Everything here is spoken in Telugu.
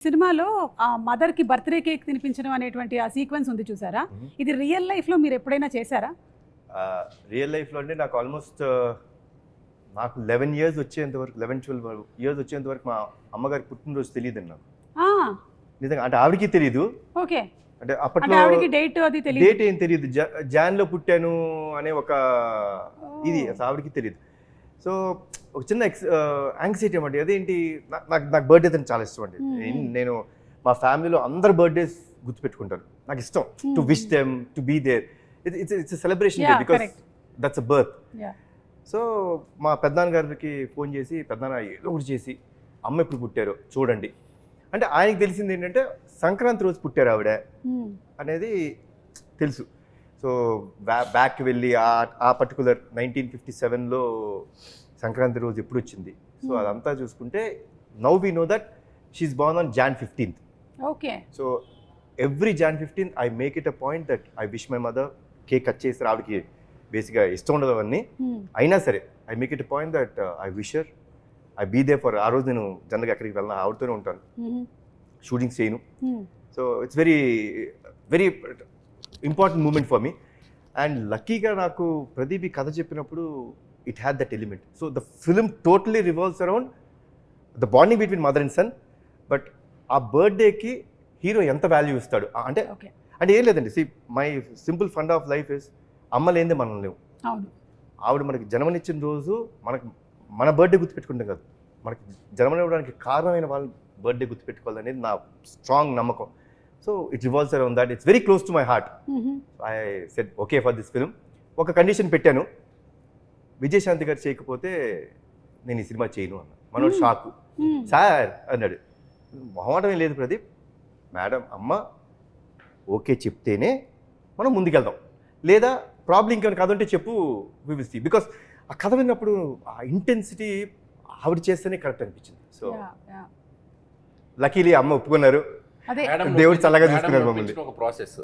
సినిమాలో ఆ మదర్ కి బర్త్డే కేక్ తినిపించడం అనేటువంటి ఆ సీక్వెన్స్ ఉంది చూసారా? ఇది రియల్ లైఫ్ లో మీరు ఎప్పుడైనా చేశారా? రియల్ లైఫ్లో అంటే నాకు ఆల్మోస్ట్ నాకు 11 ఇయర్స్ వచ్చేంత వరకు 11-12 ఇయర్స్ వచ్చేంత వరకు మా అమ్మగారికి పుట్టినరోజు తెలియదు నాకు నిజంగా. అంటే ఆవిడకి తెలియదు. ఓకే. అంటే అప్పట్లో డేట్ అది తెలియదు. డేట్ ఏం తెలియదు. జాన్లో పుట్టాను అనే ఒక ఇది అసలు ఆవిడకి తెలియదు. సో ఒక చిన్న యాంగ్జైటీ అన్నమాట. అదేంటి నాకు బర్త్డే అని చాలా ఇష్టం అండి. నేను మా ఫ్యామిలీలో అందరు బర్త్డేస్ గుర్తుపెట్టుకుంటాను. నాకు ఇష్టం to wish them to be there. It's celebration because that's a birth. So మా పెద్దనాన్న గారికి ఫోన్ చేసి, పెద్దనాన్న ఏదో ఒకటి చేసి అమ్మ ఎప్పుడు పుట్టారో చూడండి అంటే, ఆయనకి తెలిసింది ఏంటంటే సంక్రాంతి రోజు పుట్టారు ఆవిడ అనేది తెలుసు. సో బ్యాక్ వెళ్ళి ఆ పర్టికులర్ 1957లో సంక్రాంతి రోజు ఎప్పుడు వచ్చింది. సో అదంతా చూసుకుంటే now we know that she's born on Jan 15th. Okay. So every Jan 15th I make it a point that I wish my mother. Cake cut చేసి ఆవిడకి బేసిక్గా ఇష్టం ఉండదు అవన్నీ, అయినా సరే I make it a point that I wish her, I be there for. ఆ రోజు నేను జనరల్గా ఎక్కడికి వెళ్ళినా ఆవిడతోనే ఉంటాను, షూటింగ్స్ చేయను. So it's very very important moment for me. And లక్కీగా నాకు ప్రదీప్ ఈ కథ చెప్పినప్పుడు it had that element. So the film totally revolves around the bonding between mother and son. But ఆ బర్త్డేకి హీరో ఎంత వాల్యూ ఇస్తాడు అంటే అంటే ఏం లేదండి. See my simple fund of life is అమ్మ లేనిదే మనం లేవు. ఆవిడ మనకి జన్మనిచ్చిన రోజు మన బర్త్డే గుర్తుపెట్టుకుంటాం కదా, మనకి జన్మనివ్వడానికి కారణమైన వాళ్ళ బర్త్డే గుర్తుపెట్టుకోవాలనేది నా స్ట్రాంగ్ నమ్మకం. So it revolves around that. It's very close to my heart. I said okay for this film. ఒక కండిషన్ పెట్టాను, విజయశాంతి గారు చేయకపోతే నేను ఈ సినిమా చేయను అన్న. మనోడు షాకు. సార్ అన్నాడు. మొహమాటమే లేదు ప్రదీప్, మేడం అమ్మ ఓకే చెప్తేనే మనం ముందుకెళ్దాం, లేదా ప్రాబ్లం ఇంకేమైనా కథ ఉంటే చెప్పు, వి విల్ సీ. బికాస్ ఆ కథ విన్నప్పుడు ఆ ఇంటెన్సిటీ ఆవిడ చేస్తేనే కరెక్ట్ అనిపించింది. సో లక్కీలీ అమ్మ ఒప్పుకున్నారు, దేవుడు చల్లగా చూసుకున్నారు మమ్మల్ని.